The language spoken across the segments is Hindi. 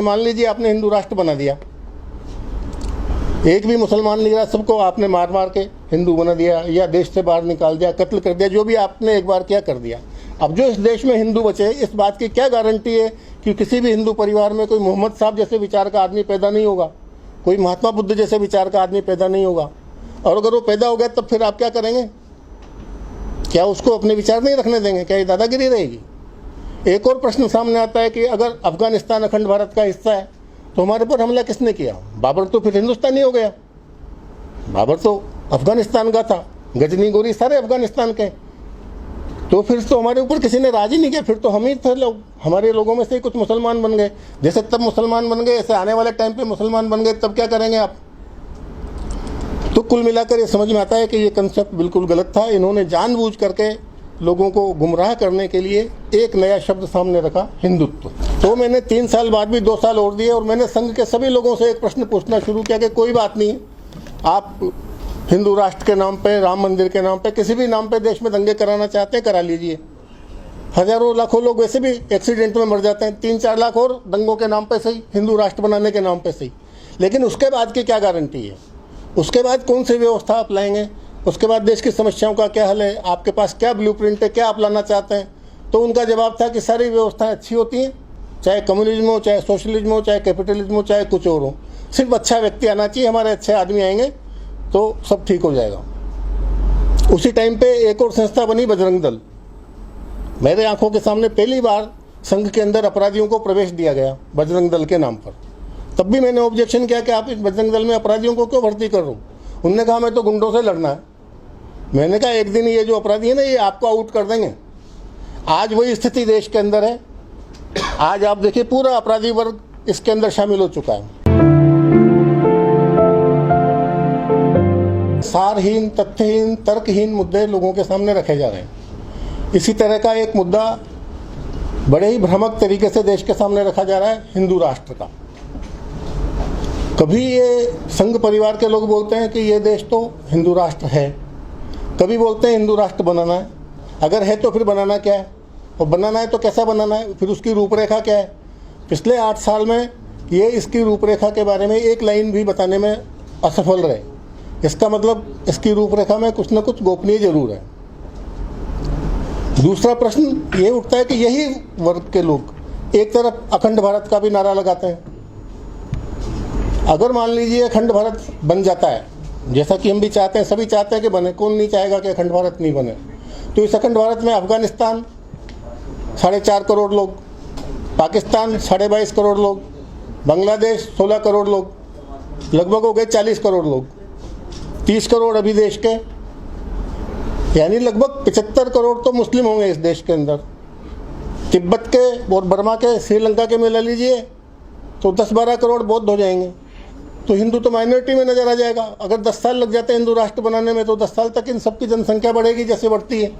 मान लीजिए आपने हिंदू राष्ट्र बना दिया, एक भी मुसलमान नहीं रहा, सबको आपने मार मार के हिंदू बना दिया या देश से बाहर निकाल दिया, कत्ल कर दिया, जो भी आपने एक बार क्या कर दिया। अब जो इस देश में हिंदू बचे, इस बात की क्या गारंटी है कि किसी भी हिंदू परिवार में कोई मोहम्मद साहब जैसे विचार का आदमी पैदा नहीं होगा, कोई महात्मा बुद्ध जैसे विचार का आदमी पैदा नहीं होगा। और अगर वो पैदा हो गया तब फिर आप क्या करेंगे? क्या उसको अपने विचार नहीं रखने देंगे? क्या ये दादागिरी रहेगी? एक और प्रश्न सामने आता है कि अगर अफगानिस्तान अखंड भारत का हिस्सा है तो हमारे पर हमला किसने किया? बाबर तो फिर हिंदुस्तानी हो गया, बाबर तो अफगानिस्तान का था, गजनी गोरी सारे अफगानिस्तान के। तो फिर तो हमारे ऊपर किसी ने राज ही नहीं किया, फिर तो हम ही थे लोग, हमारे लोगों में से ही कुछ मुसलमान बन गए। जैसे तब मुसलमान बन गए, ऐसे आने वाले टाइम पे मुसलमान बन गए, तब क्या करेंगे आप? तो कुल मिलाकर ये समझ में आता है कि ये कंसेप्ट बिल्कुल गलत था। इन्होंने जानबूझ करके लोगों को गुमराह करने के लिए एक नया शब्द सामने रखा, हिंदुत्व। तो मैंने 3 साल बाद भी 2 साल और दिए और मैंने संघ के सभी लोगों से एक प्रश्न पूछना शुरू किया कि कोई बात नहीं, आप हिंदू राष्ट्र के नाम पे, राम मंदिर के नाम पे, किसी भी नाम पे देश में दंगे कराना चाहते हैं, करा लीजिए। हजारों लाखों लोग वैसे भी एक्सीडेंट में मर जाते हैं, 3-4 लाख और दंगों के नाम पे सही, हिंदू राष्ट्र बनाने के नाम पे सही। लेकिन उसके बाद की क्या गारंटी है? उसके बाद कौन सी व्यवस्था आप लाएंगे? उसके बाद देश की समस्याओं का क्या हल है? आपके पास क्या ब्लूप्रिंट है? क्या आप लाना चाहते हैं? तो उनका जवाब था कि सारी व्यवस्थाएं अच्छी होती हैं, चाहे कम्युनिज्म हो, चाहे सोशलिज्म हो, चाहे कैपिटलिज्म हो, चाहे कुछ और हो, सिर्फ अच्छा व्यक्ति आना चाहिए, हमारे अच्छे आदमी आएंगे तो सब ठीक हो जाएगा। उसी टाइम पे एक और संस्था बनी, बजरंग दल। मेरे आंखों के सामने पहली बार संघ के अंदर अपराधियों को प्रवेश दिया गया बजरंग दल के नाम पर। तब भी मैंने ऑब्जेक्शन किया कि आप इस बजरंग दल में अपराधियों को क्यों भर्ती कर रहे हो? उन्होंने कहा मैं तो गुंडों से लड़ना है। मैंने कहा एक दिन ये जो अपराधी है ना, ये आपको आउट कर देंगे। आज वही स्थिति देश के अंदर है। आज आप देखिए पूरा अपराधी वर्ग इसके अंदर शामिल हो चुका है। सारहीन, तथ्यहीन, तर्कहीन मुद्दे लोगों के सामने रखे जा रहे हैं। इसी तरह का एक मुद्दा बड़े ही भ्रामक तरीके से देश के सामने रखा जा रहा है, हिंदू राष्ट्र का। कभी ये संघ परिवार के लोग बोलते हैं कि ये देश तो हिंदू राष्ट्र है, कभी बोलते हैं हिंदू राष्ट्र बनाना है। अगर है तो फिर बनाना क्या है, और बनाना है तो कैसा बनाना है, फिर उसकी रूपरेखा क्या है? पिछले 8 साल में ये इसकी रूपरेखा के बारे में एक लाइन भी बताने में असफल रहे। इसका मतलब इसकी रूपरेखा में कुछ न कुछ गोपनीय जरूर है। दूसरा प्रश्न ये उठता है कि यही वर्ग के लोग एक तरफ अखंड भारत का भी नारा लगाते हैं। अगर मान लीजिए अखंड भारत बन जाता है, जैसा कि हम भी चाहते हैं, सभी चाहते हैं कि बने, कौन नहीं चाहेगा कि अखंड भारत नहीं बने? तो इस अखंड भारत में अफगानिस्तान 4.5 करोड़ लोग, पाकिस्तान 22.5 करोड़ लोग, बांग्लादेश 16 करोड़ लोग, लगभग हो गए 40 करोड़ लोग, 30 करोड़ अभी देश के, यानी लगभग 75 करोड़ तो मुस्लिम होंगे इस देश के अंदर। तिब्बत के और बर्मा के, श्रीलंका के मिला लीजिए तो 10-12 करोड़ बौद्ध हो जाएंगे। तो हिंदू तो माइनॉरिटी में नजर आ जाएगा। अगर 10 साल लग जाते हैं हिंदू राष्ट्र बनाने में, तो 10 साल तक इन सबकी जनसंख्या बढ़ेगी जैसे बढ़ती है।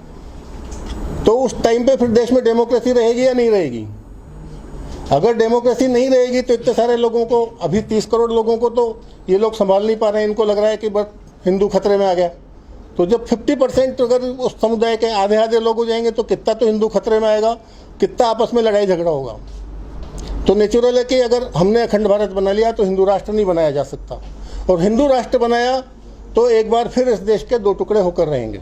तो उस टाइम पे फिर देश में डेमोक्रेसी रहेगी या नहीं रहेगी? अगर डेमोक्रेसी नहीं रहेगी तो इतने सारे लोगों को, अभी 30 करोड़ लोगों को तो ये लोग संभाल नहीं पा रहे हैं। इनको लग रहा है कि बस हिंदू खतरे में आ गया। तो जब 50% अगर उस समुदाय के आधे लोग हो जाएंगे तो कितना तो हिंदू खतरे में आएगा, कितना आपस में लड़ाई झगड़ा होगा। तो नेचुरल है कि अगर हमने अखंड भारत बना लिया तो हिंदू राष्ट्र नहीं बनाया जा सकता, और हिंदू राष्ट्र बनाया तो एक बार फिर इस देश के 2 टुकड़े होकर रहेंगे।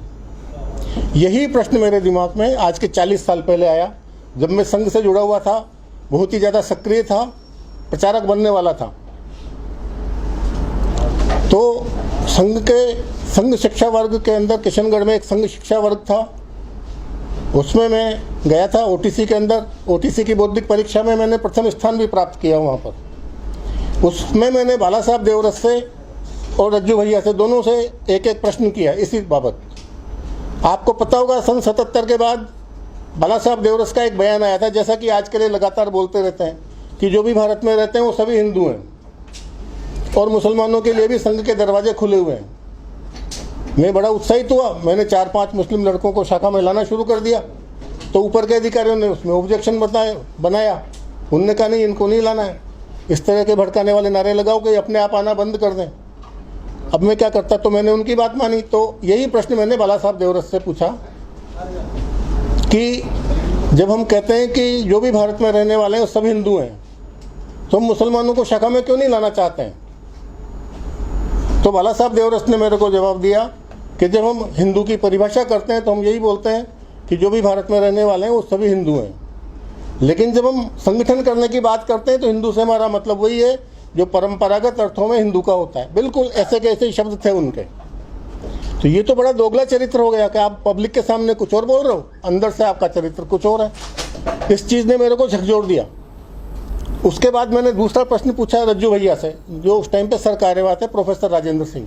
यही प्रश्न मेरे दिमाग में आज के 40 साल पहले आया, जब मैं संघ से जुड़ा हुआ था, बहुत ही ज़्यादा सक्रिय था, प्रचारक बनने वाला था। तो संघ शिक्षा वर्ग के अंदर किशनगढ़ में एक संघ शिक्षा वर्ग था, उसमें मैं गया था ओटीसी के अंदर। ओटीसी की बौद्धिक परीक्षा में मैंने प्रथम स्थान भी प्राप्त किया वहाँ पर। उसमें मैंने बाला साहब देवरस से और रज्जू भैया से, दोनों से एक प्रश्न किया इसी बाबत। आपको पता होगा सन 77 के बाद बाला साहब देवरस का एक बयान आया था, जैसा कि आज के लिए लगातार बोलते रहते हैं कि जो भी भारत में रहते हैं वो सभी हिंदू हैं और मुसलमानों के लिए भी संघ के दरवाजे खुले हुए हैं। मैं बड़ा उत्साहित हुआ, मैंने 4-5 मुस्लिम लड़कों को शाखा में लाना शुरू कर दिया। तो ऊपर के अधिकारियों ने उसमें ऑब्जेक्शन बनाया। उन्होंने कहा नहीं, इनको नहीं लाना है, इस तरह के भड़काने वाले नारे लगाओ कि अपने आप आना बंद कर दें। अब मैं क्या करता, तो मैंने उनकी बात मानी। तो यही प्रश्न मैंने बाला साहब देवरस से पूछा कि जब हम कहते हैं कि जो भी भारत में रहने वाले हैं वो सब हिंदू हैं, तो हम मुसलमानों को शाखा में क्यों नहीं लाना चाहते हैं? तो बाला साहब देवरस ने मेरे को जवाब दिया कि जब हम हिंदू की परिभाषा करते हैं तो हम यही बोलते हैं कि जो भी भारत में रहने वाले हैं वो सभी हिंदू हैं, लेकिन जब हम संगठन करने की बात करते हैं तो हिंदू से हमारा मतलब वही है जो परंपरागत अर्थों में हिंदू का होता है। बिल्कुल ऐसे के ऐसे ही शब्द थे उनके। तो ये तो बड़ा दोगला चरित्र हो गया कि आप पब्लिक के सामने कुछ और बोल रहे हो, अंदर से आपका चरित्र कुछ और है। इस चीज़ ने मेरे को झकझोर दिया। उसके बाद मैंने दूसरा प्रश्न पूछा रज्जू भैया से, जो उस टाइम पे सर कार्यवाह थे, प्रोफेसर राजेंद्र सिंह।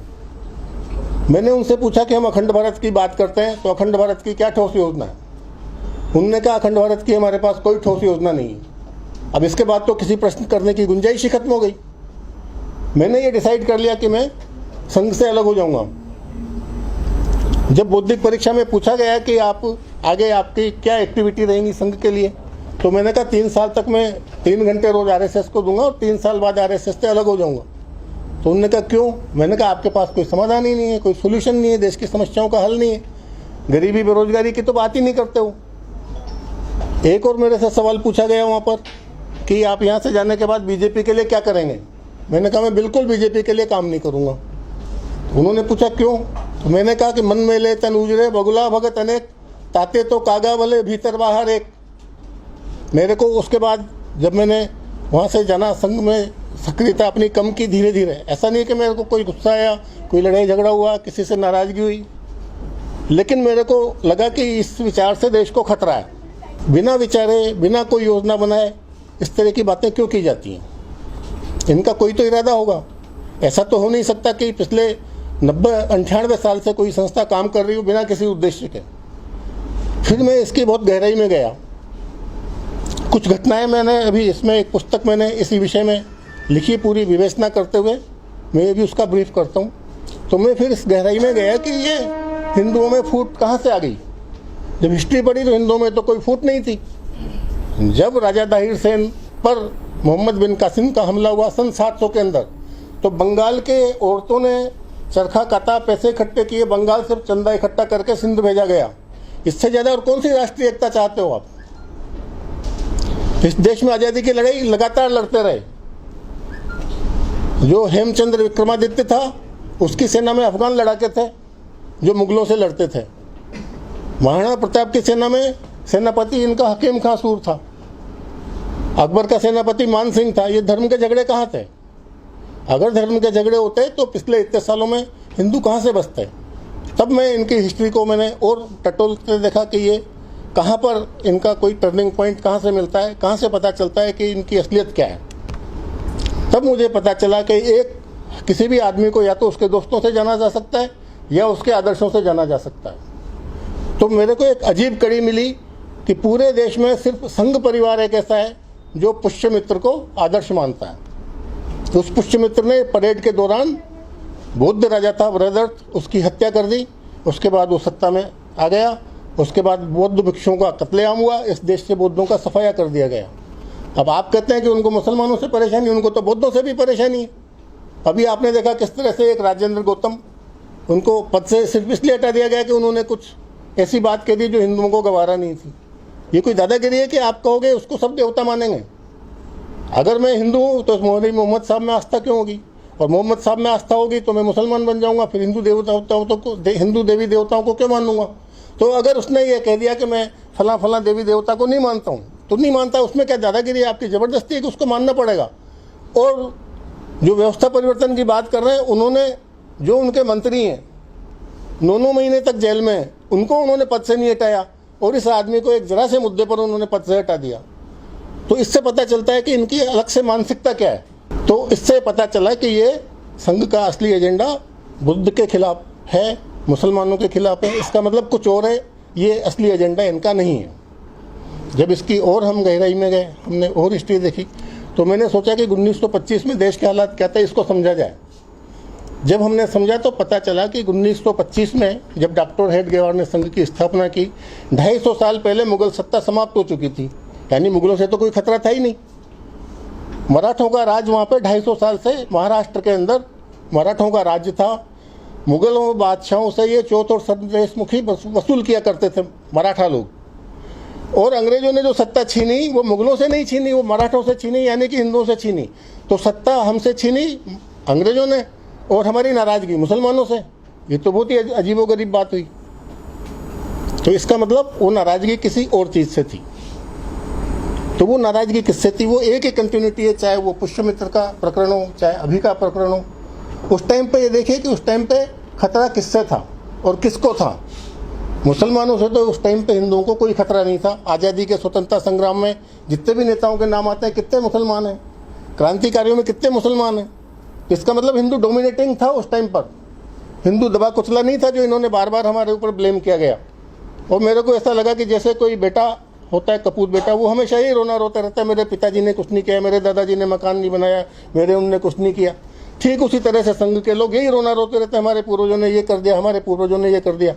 मैंने उनसे पूछा कि हम अखंड भारत की बात करते हैं तो अखंड भारत की क्या ठोस योजना है? उन्होंने कहा अखंड भारत की हमारे पास कोई ठोस योजना नहीं है। अब इसके बाद तो किसी प्रश्न करने की गुंजाइश ही खत्म हो गई। मैंने ये डिसाइड कर लिया कि मैं संघ से अलग हो जाऊंगा। जब बौद्धिक परीक्षा में पूछा गया कि आप आगे आपकी क्या एक्टिविटी रहेंगी संघ के लिए, तो मैंने कहा 3 साल तक मैं 3 घंटे रोज आरएसएस को दूंगा और 3 साल बाद आरएसएस से अलग हो जाऊंगा। तो उन्होंने कहा क्यों? मैंने कहा आपके पास कोई समाधान ही नहीं है, कोई सोल्यूशन नहीं है, देश की समस्याओं का हल नहीं है, गरीबी बेरोजगारी की तो बात ही नहीं करते हो। एक और मेरे से सवाल पूछा गया वहाँ पर कि आप यहाँ से जाने के बाद बीजेपी के लिए क्या करेंगे? मैंने कहा मैं बिल्कुल बीजेपी के लिए काम नहीं करूँगा। उन्होंने पूछा क्यों? तो मैंने कहा कि मन में ले तन उजरे बगुला भगत अनेक, ताते तो कागा भले भीतर बाहर एक। मेरे को उसके बाद जब मैंने वहाँ से जाना, संघ में सक्रियता अपनी कम की धीरे धीरे। ऐसा नहीं कि मेरे को कोई गुस्सा आया, कोई लड़ाई झगड़ा हुआ, किसी से नाराज़गी हुई, लेकिन मेरे को लगा कि इस विचार से देश को खतरा है। बिना विचारे, बिना कोई योजना बनाए इस तरह की बातें क्यों की जाती हैं? इनका कोई तो इरादा होगा। ऐसा तो हो नहीं सकता कि पिछले 90-98 साल से कोई संस्था काम कर रही हो बिना किसी उद्देश्य के। फिर मैं इसकी बहुत गहराई में गया। कुछ घटनाएं मैंने अभी इसमें एक पुस्तक मैंने इसी विषय में लिखी, पूरी विवेचना करते हुए मैं भी उसका ब्रीफ करता हूँ। तो मैं फिर इस गहराई में गया कि ये हिंदुओं में फूट कहाँ से आ गई। जब हिस्ट्री पढ़ी तो हिंदुओं में तो कोई फूट नहीं थी। जब राजा दाहिर सेन पर मोहम्मद बिन कासिम का हमला हुआ सन 700 के अंदर, तो बंगाल के औरतों ने चरखा काटा, पैसे इकट्ठे किए, बंगाल से चंदा इकट्ठा करके सिंध भेजा गया। इससे ज़्यादा और कौन सी राष्ट्रीय एकता चाहते हो आप? इस देश में आज़ादी की लड़ाई लगातार लड़ते रहे। जो हेमचंद्र विक्रमादित्य था उसकी सेना में अफगान लड़ाके थे जो मुगलों से लड़ते थे। महाराणा प्रताप की सेना में सेनापति इनका हकीम खां सूर था। अकबर का सेनापति मान सिंह था। ये धर्म के झगड़े कहाँ थे? अगर धर्म के झगड़े होते तो पिछले इतने सालों में हिंदू कहाँ से बसते? तब मैं इनकी हिस्ट्री को मैंने और टटोलते देखा कि ये कहाँ पर इनका कोई टर्निंग पॉइंट कहाँ से मिलता है, कहाँ से पता चलता है कि इनकी असलियत क्या है। तब मुझे पता चला कि एक किसी भी आदमी को या तो उसके दोस्तों से जाना जा सकता है या उसके आदर्शों से जाना जा सकता है। तो मेरे को एक अजीब कड़ी मिली कि पूरे देश में सिर्फ संघ परिवार एक ऐसा है जो पुष्यमित्र को आदर्श मानता है। तो उस पुष्यमित्र ने परेड के दौरान बौद्ध राजा था वृहदर्थ, उसकी हत्या कर दी। उसके बाद वो सत्ता में आ गया। उसके बाद बौद्ध भिक्षुओं का कत्लेआम हुआ। इस देश से बौद्धों का सफाया कर दिया गया। अब आप कहते हैं कि उनको मुसलमानों से परेशानी, उनको तो बौद्धों से भी परेशानी है। अभी आपने देखा किस तरह से एक राजेंद्र गौतम, उनको पद से सिर्फ इसलिए हटा दिया गया कि उन्होंने कुछ ऐसी बात कह दी जो हिंदुओं को गवारा नहीं थी। ये कोई दादागिरी है कि आप कहोगे उसको सब देवता मानेंगे? अगर मैं हिंदू हूँ तो मोहम्मद साहब में आस्था क्यों होगी? और मोहम्मद साहब में आस्था होगी तो मैं मुसलमान बन जाऊँगा। फिर हिंदू हिंदू देवी देवताओं को क्यों मानूंगा? तो अगर उसने ये कह दिया कि मैं फला देवी देवता को नहीं मानता हूँ तो नहीं मानता, उसमें क्या दादागिरी है? आपकी ज़बरदस्ती है कि उसको मानना पड़ेगा। और जो व्यवस्था परिवर्तन की बात कर रहे हैं, उन्होंने जो उनके मंत्री हैं 9 महीने तक जेल में हैं, उनको उन्होंने पद से नहीं हटाया और इस आदमी को एक जरा से मुद्दे पर उन्होंने पद से हटा दिया। तो इससे पता चलता है कि इनकी अलग से मानसिकता क्या है। तो इससे पता चला कि ये संघ का असली एजेंडा बुद्ध के खिलाफ है, मुसलमानों के खिलाफ है। इसका मतलब कुछ और है, ये असली एजेंडा इनका नहीं है। जब इसकी और हम गहराई में गए, हमने और हिस्ट्री देखी, तो मैंने सोचा कि 1925 में देश के हालात क्या थे, इसको समझा जाए। जब हमने समझा तो पता चला कि 1925 में जब डॉक्टर हेडगेवार ने संघ की स्थापना की, 250 साल पहले मुगल सत्ता समाप्त हो चुकी थी। यानी मुगलों से तो कोई खतरा था ही नहीं। मराठों का राज वहाँ पे 250 साल से महाराष्ट्र के अंदर मराठों का राज्य था। मुगलों बादशाहों से ये चौथ और संदेशमुखी वसूल किया करते थे मराठा लोग। और अंग्रेजों ने जो सत्ता छीनी वो मुगलों से नहीं छीनी, वो मराठों से छीनी, यानी कि हिंदुओं से छीनी। तो सत्ता हमसे छीनी अंग्रेजों ने और हमारी नाराज़गी मुसलमानों से। ये तो बहुत ही अजीबोगरीब बात हुई। तो इसका मतलब वो नाराज़गी किसी और चीज़ से थी। तो वो नाराज़गी किससे थी? वो एक ही कंटिन्यूटी है, चाहे वो पुष्यमित्र का प्रकरण हो, चाहे अभी का प्रकरण हो। उस टाइम पे ये देखिए कि उस टाइम पे खतरा किससे था और किसको था। मुसलमानों से तो उस टाइम पे हिंदुओं को कोई खतरा नहीं था। आज़ादी के स्वतंत्रता संग्राम में जितने भी नेताओं के नाम आते हैं, कितने मुसलमान हैं? क्रांतिकारियों में कितने मुसलमान हैं? इसका मतलब हिंदू डोमिनेटिंग था उस टाइम पर। हिंदू दबा कुचला नहीं था जो इन्होंने बार बार हमारे ऊपर ब्लेम किया गया। और मेरे को ऐसा लगा कि जैसे कोई बेटा होता है, कपूत बेटा, वो हमेशा ही रोना रोता रहता है, मेरे पिताजी ने कुछ नहीं किया, मेरे दादाजी ने मकान नहीं बनाया, मेरे उनने कुछ नहीं किया। ठीक उसी तरह से संघ के लोग यही रोना रोते रहते हैं, हमारे पूर्वजों ने ये कर दिया, हमारे पूर्वजों ने ये कर दिया।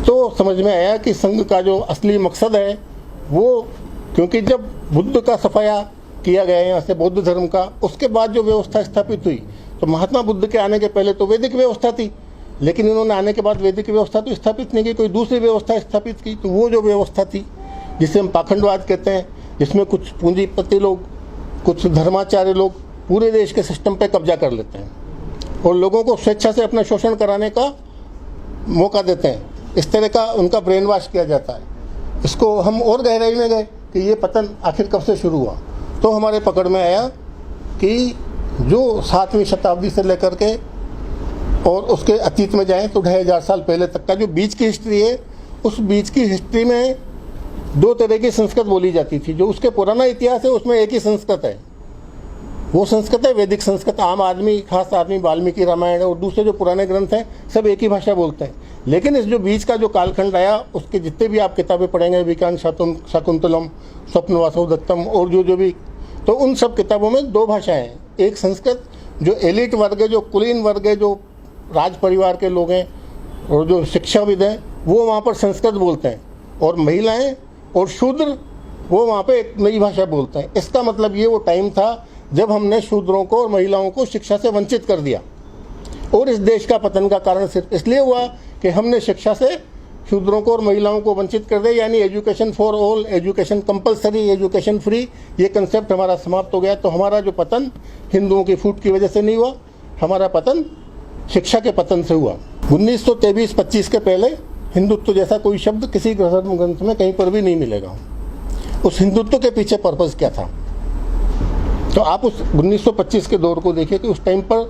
तो समझ में आया कि संघ का जो असली मकसद है वो, क्योंकि जब बुद्ध का सफाया किया गया यहाँ से बौद्ध धर्म का, उसके बाद जो व्यवस्था स्थापित हुई, तो महात्मा बुद्ध के आने के पहले तो वैदिक व्यवस्था थी, लेकिन इन्होंने आने के बाद वैदिक व्यवस्था तो स्थापित नहीं की, कोई दूसरी व्यवस्था स्थापित की। तो वो जो व्यवस्था थी जिसे हम पाखंडवाद कहते हैं, जिसमें कुछ पूंजीपति लोग, कुछ धर्माचार्य लोग पूरे देश के सिस्टम पे कब्जा कर लेते हैं और लोगों को स्वेच्छा से अपना शोषण कराने का मौका देते हैं। इस तरह का उनका ब्रेन वॉश किया जाता है। इसको हम और गहराई में गए कि ये पतन आखिर कब से शुरू हुआ, तो हमारे पकड़ में आया कि जो 7वीं शताब्दी से लेकर के और उसके अतीत में जाएं तो 2500 साल पहले तक का जो बीच की हिस्ट्री है, उस बीच की हिस्ट्री में 2 तरह की संस्कृत बोली जाती थी। जो उसके पुराना इतिहास है उसमें एक ही संस्कृत है, वो संस्कृत है वैदिक संस्कृत। आम आदमी, खास आदमी वाल्मीकि रामायण और दूसरे जो पुराने ग्रंथ हैं सब एक ही भाषा बोलते हैं। लेकिन इस जो बीच का जो कालखंड आया, उसके जितने भी आप किताबें पढ़ेंगे, विकान शाकुंतलम, स्वप्न वासवदत्तम और जो भी, तो उन सब किताबों में 2 भाषाएं हैं। एक संस्कृत जो एलिट वर्ग है, जो कुलीन वर्ग है, जो राज परिवार के लोग हैं और जो शिक्षाविद हैं, वो वहाँ पर संस्कृत बोलते हैं, और महिलाएं और शूद्र वो वहाँ पे एक नई भाषा बोलते हैं। इसका मतलब ये वो टाइम था जब हमने शूद्रों को और महिलाओं को शिक्षा से वंचित कर दिया। और इस देश का पतन का कारण सिर्फ इसलिए हुआ कि हमने शिक्षा से शूद्रों को और महिलाओं को वंचित कर दिया, यानी education for all, education compulsory, education free, ये कंसेप्ट हमारा समाप्त हो गया। तो हमारा जो पतन हिंदुओं की फूट की वजह से नहीं हुआ, हमारा पतन शिक्षा के पतन से हुआ। 1923-25 के पहले हिंदुत्व जैसा कोई शब्द किसी धर्म ग्रंथ में कहीं पर भी नहीं मिलेगा। उस हिंदुत्व के पीछे पर्पज़ क्या था? तो आप उस 1925 के दौर को देखिए कि उस टाइम पर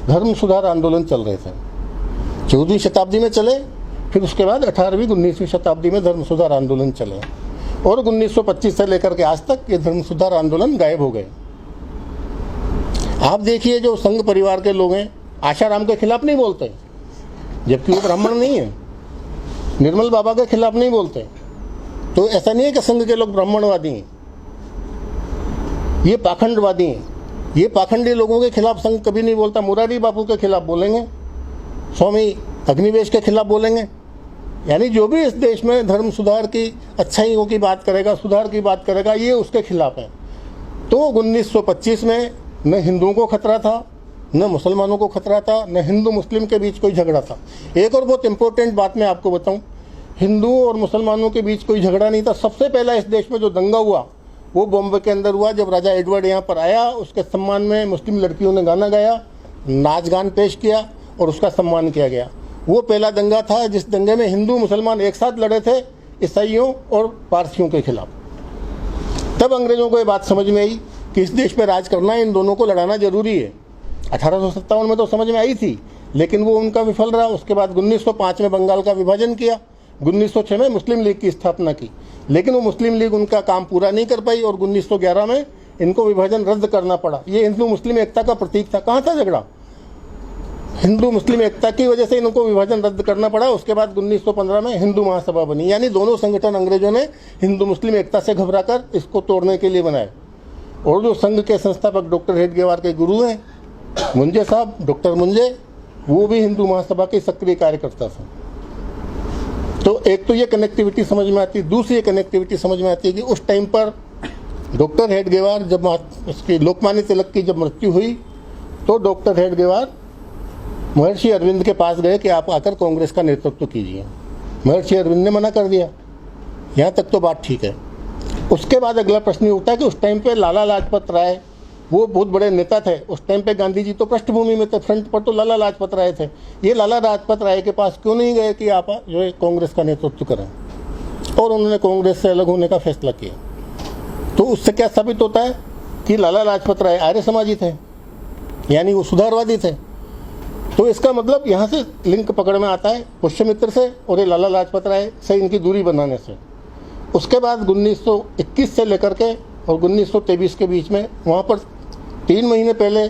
धर्म सुधार आंदोलन चल रहे थे। 14वीं शताब्दी में चले, फिर उसके बाद 18वीं 19वीं शताब्दी में धर्म सुधार आंदोलन चले, और 1925 से लेकर के आज तक ये धर्म सुधार आंदोलन गायब हो गए। आप देखिए जो संघ परिवार के लोग हैं आशाराम के खिलाफ नहीं बोलते, जबकि वो ब्राह्मण नहीं है। निर्मल बाबा के खिलाफ नहीं बोलते। तो ऐसा नहीं है कि संघ के लोग ब्राह्मणवादी हैं, ये पाखंडवादी हैं। ये पाखंडी लोगों के खिलाफ संघ कभी नहीं बोलता। मुरारी बापू के खिलाफ बोलेंगे, स्वामी अग्निवेश के खिलाफ बोलेंगे, यानी जो भी इस देश में धर्म सुधार की अच्छाइयों की बात करेगा, सुधार की बात करेगा, ये उसके खिलाफ है। तो 1925 में न हिंदुओं को खतरा था, न मुसलमानों को खतरा था, न हिंदू मुस्लिम के बीच कोई झगड़ा था। एक और बहुत इंपॉर्टेंट बात मैं आपको बताऊं, हिंदुओं और मुसलमानों के बीच कोई झगड़ा नहीं था। सबसे पहला इस देश में जो दंगा हुआ वो बॉम्बे के अंदर हुआ, जब राजा एडवर्ड यहाँ पर आया। उसके सम्मान में मुस्लिम लड़कियों ने गाना गाया, नाच गान पेश किया और उसका सम्मान किया गया। वो पहला दंगा था जिस दंगे में हिंदू मुसलमान एक साथ लड़े थे, ईसाइयों और पारसियों के खिलाफ। तब अंग्रेज़ों को ये बात समझ में आई कि इस देश पर राज करना है, इन दोनों को लड़ाना जरूरी है। 1857 में तो समझ में आई थी, लेकिन वो उनका विफल रहा। उसके बाद 1905 में बंगाल का विभाजन किया, 1906 में मुस्लिम लीग की स्थापना की, लेकिन वो मुस्लिम लीग उनका काम पूरा नहीं कर पाई और 1911 में इनको विभाजन रद्द करना पड़ा। ये हिंदू मुस्लिम एकता का प्रतीक था। कहाँ था झगड़ा? हिंदू मुस्लिम एकता की वजह से इनको विभाजन रद्द करना पड़ा। उसके बाद 1915 में हिंदू महासभा बनी, यानी दोनों संगठन अंग्रेजों ने हिंदू मुस्लिम एकता से घबराकर इसको तोड़ने के लिए बनाए। और जो संघ के संस्थापक डॉक्टर हेडगेवार के गुरु हैं मुंजे साहब, डॉक्टर मुंजे, वो भी हिंदू महासभा के सक्रिय कार्यकर्ता थे। तो एक तो ये कनेक्टिविटी समझ में आती है। दूसरी ये कनेक्टिविटी समझ में आती है कि उस टाइम पर डॉक्टर हेडगेवार, जब उसकी लोकमान्य तिलक की जब मृत्यु हुई, तो डॉक्टर हेडगेवार महर्षि अरविंद के पास गए कि आप आकर कांग्रेस का नेतृत्व कीजिए। महर्षि अरविंद ने मना कर दिया यहाँ तक तो बात ठीक है। उसके बाद अगला प्रश्न ये उठता है कि उस टाइम पे लाला लाजपत राय वो बहुत बड़े नेता थे। उस टाइम पे गांधी जी तो पृष्ठभूमि में थे, फ्रंट पर तो लाला लाजपत राय थे। ये लाला लाजपत राय के पास क्यों नहीं गए कि आप जो है कांग्रेस का नेतृत्व करें, और उन्होंने कांग्रेस से अलग होने का फैसला किया। तो उससे क्या साबित होता है कि लाला लाजपत राय आर्य समाजी थे, यानी वो सुधारवादी थे। तो इसका मतलब यहाँ से लिंक पकड़ में आता है पुष्यमित्र से और ये लाला लाजपत राय से इनकी दूरी बनाने से। उसके बाद 1921 से लेकर के और 1923 के बीच में वहाँ पर 3 महीने पहले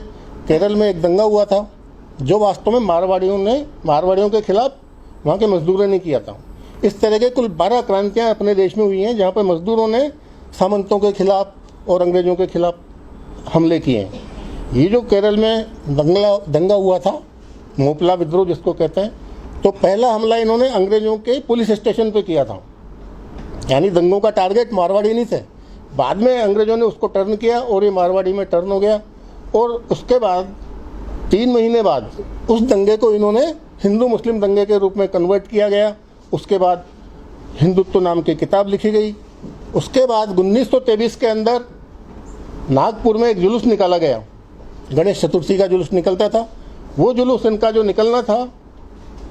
केरल में एक दंगा हुआ था, जो वास्तव में मारवाड़ियों के खिलाफ वहाँ के मजदूरों ने किया था। इस तरह के कुल 12 क्रांतियाँ अपने देश में हुई हैं जहाँ पर मजदूरों ने सामंतों के खिलाफ और अंग्रेज़ों के खिलाफ हमले किए हैं। ये जो केरल में दंगा हुआ था, मोपला विद्रोह जिसको कहते हैं, तो पहला हमला इन्होंने अंग्रेज़ों के पुलिस स्टेशन पे किया था, यानी दंगों का टारगेट मारवाड़ी नहीं थे। बाद में अंग्रेज़ों ने उसको टर्न किया और ये मारवाड़ी में टर्न हो गया। और उसके बाद 3 महीने बाद उस दंगे को इन्होंने हिंदू मुस्लिम दंगे के रूप में कन्वर्ट किया गया। उसके बाद हिंदुत्व नाम की किताब लिखी गई। उसके बाद 1923 के अंदर नागपुर में एक जुलूस निकाला गया, गणेश चतुर्थी का जुलूस निकलता था। वो जुलूस इनका जो निकलना था,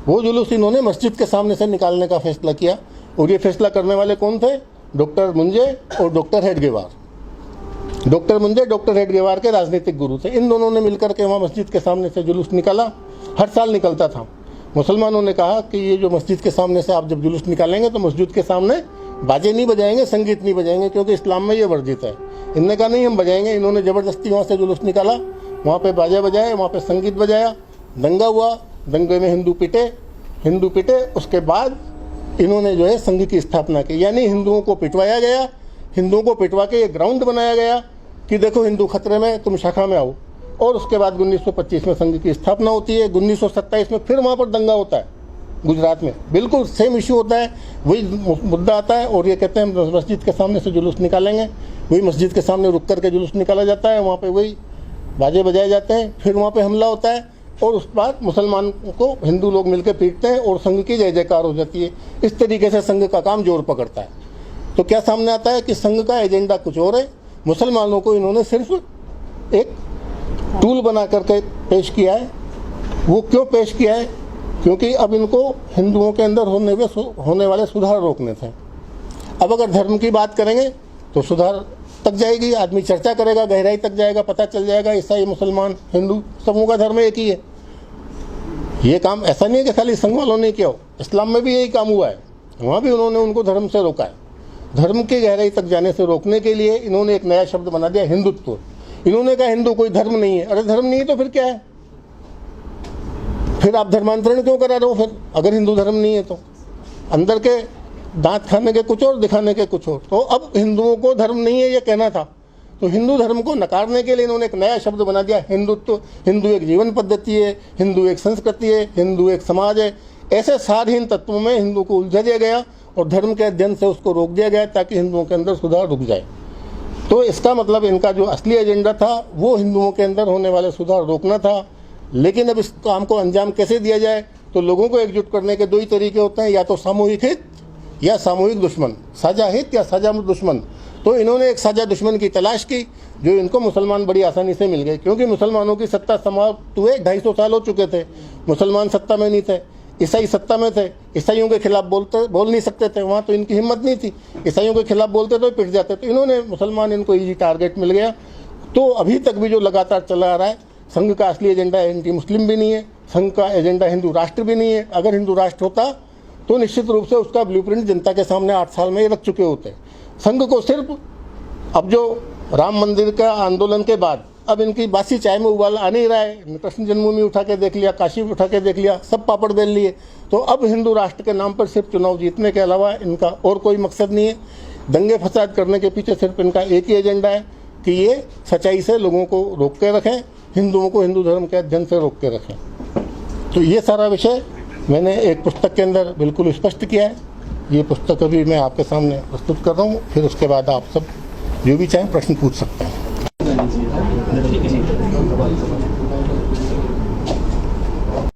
वो जुलूस इन्होंने मस्जिद के सामने से निकालने का फैसला किया। और ये फैसला करने वाले कौन थे? डॉक्टर मुंजे और doctor Hedgewar. Doctor Munje doctor Hedgewar के राजनीतिक गुरु थे। इन दोनों ने मिलकर के वहाँ मस्जिद के सामने से जुलूस निकाला। हर साल निकलता था। मुसलमानों ने कहा कि ये जो मस्जिद के सामने से आप जब जुलूस निकालेंगे तो मस्जिद के सामने बाजे नहीं बजाएंगे, संगीत नहीं बजाएंगे, क्योंकि इस्लाम में ये वर्जित है। इनने कहा नहीं, हम बजाएंगे। इन्होंने ज़बरदस्ती वहाँ से जुलूस निकाला, वहाँ पे बाजे बजाए, वहाँ पे संगीत बजाया, दंगा हुआ। दंगे में हिंदू पिटे। उसके बाद इन्होंने जो है संघ की स्थापना की, यानी हिंदुओं को पिटवाया गया। हिंदुओं को पिटवा के एक ग्राउंड बनाया गया कि देखो हिंदू खतरे में, तुम शाखा में आओ। और उसके बाद 1925 में संघ की स्थापना होती है। 1927 में फिर वहाँ पर दंगा होता है गुजरात में, बिल्कुल सेम इशू होता है, वही मुद्दा आता है। और ये कहते हैं मस्जिद के सामने से जुलूस निकालेंगे। वही मस्जिद के सामने रुक करके जुलूस निकाला जाता है, वहाँ पे वही बाजे बजाए जाते हैं। फिर वहाँ पे हमला होता है और उस बाद मुसलमान को हिंदू लोग मिलकर पीटते हैं और संघ की जय जयकार हो जाती है। इस तरीके से संघ का काम जोर पकड़ता है। तो क्या सामने आता है कि संघ का एजेंडा कुछ और है, मुसलमानों को इन्होंने सिर्फ एक टूल बना करके पेश किया है। वो क्यों पेश किया है? क्योंकि अब इनको हिंदुओं के अंदर होने वाले सुधार रोकने थे। अब अगर धर्म की बात करेंगे तो सुधार तक जाएगी, आदमी चर्चा करेगा, गहराई तक जाएगा, पता चल जाएगा ईसाई मुसलमान हिंदू सबों का धर्म एक ही है। ये काम ऐसा नहीं है कि खाली संघ वालों ने किया हो, इस्लाम में भी यही काम हुआ है। वहाँ भी उन्होंने उनको धर्म से रोका है। धर्म की गहराई तक जाने से रोकने के लिए इन्होंने एक नया शब्द बना दिया, हिंदुत्व। इन्होंने कहा हिंदू कोई धर्म नहीं है। अरे धर्म नहीं है तो फिर क्या है? फिर आप धर्मांतरण क्यों करा रहे हो? फिर अगर हिंदू धर्म नहीं है तो अंदर के दांत खाने के कुछ और, दिखाने के कुछ और। तो अब हिंदुओं को धर्म नहीं है ये कहना था, तो हिंदू धर्म को नकारने के लिए इन्होंने एक नया शब्द बना दिया, हिंदुत्व। हिंदू एक जीवन पद्धति है, हिंदू एक संस्कृति है, हिंदू एक समाज है। ऐसे सारहीन तत्वों में हिंदू को उलझा दिया गया और धर्म के अध्ययन से उसको रोक दिया गया ताकि हिंदुओं के अंदर सुधार रुक जाए। तो इसका मतलब इनका जो असली एजेंडा था वो हिंदुओं के अंदर होने वाले सुधार रोकना था। लेकिन अब इस काम को अंजाम कैसे दिया जाए? तो लोगों को एकजुट करने के 2 ही तरीके होते हैं, या तो सामूहिक हित या सामूहिक दुश्मन, साझा हित या साझा दुश्मन। तो इन्होंने एक साझा दुश्मन की तलाश की, जो इनको मुसलमान बड़ी आसानी से मिल गए, क्योंकि मुसलमानों की सत्ता समाप्त हुए 250 साल हो चुके थे। मुसलमान सत्ता में नहीं थे, ईसाई सत्ता में थे। ईसाइयों के खिलाफ बोल नहीं सकते थे, वहाँ तो इनकी हिम्मत नहीं थी। ईसाइयों के खिलाफ बोलते तो पिट जाते। तो इन्होंने मुसलमान इनको ईजी टारगेट मिल गया। तो अभी तक भी जो लगातार चला आ रहा है, संघ का असली एजेंडा एंटी मुस्लिम भी नहीं है, संघ का एजेंडा हिंदू राष्ट्र भी नहीं है। अगर हिंदू राष्ट्र होता तो निश्चित रूप से उसका ब्लूप्रिंट जनता के सामने 8 साल में रख चुके होते। संघ को सिर्फ अब जो राम मंदिर का आंदोलन के बाद अब इनकी बासी चाय में उबाल आ नहीं रहा है। कृष्ण जन्मभूमि उठा के देख लिया, काशी उठा के देख लिया, सब पापड़ बेल लिए। तो अब हिंदू राष्ट्र के नाम पर सिर्फ चुनाव जीतने के अलावा इनका और कोई मकसद नहीं है। दंगे फसाद करने के पीछे सिर्फ इनका एक ही एजेंडा है कि ये सच्चाई से लोगों को रोक के रखें, हिंदुओं को हिंदू धर्म के अध्ययन से रोक के रखें। तो ये सारा विषय मैंने एक पुस्तक के अंदर बिल्कुल स्पष्ट किया है। ये पुस्तक अभी मैं आपके सामने प्रस्तुत कर रहा हूँ। फिर उसके बाद आप सब जो भी चाहें प्रश्न पूछ सकते हैं।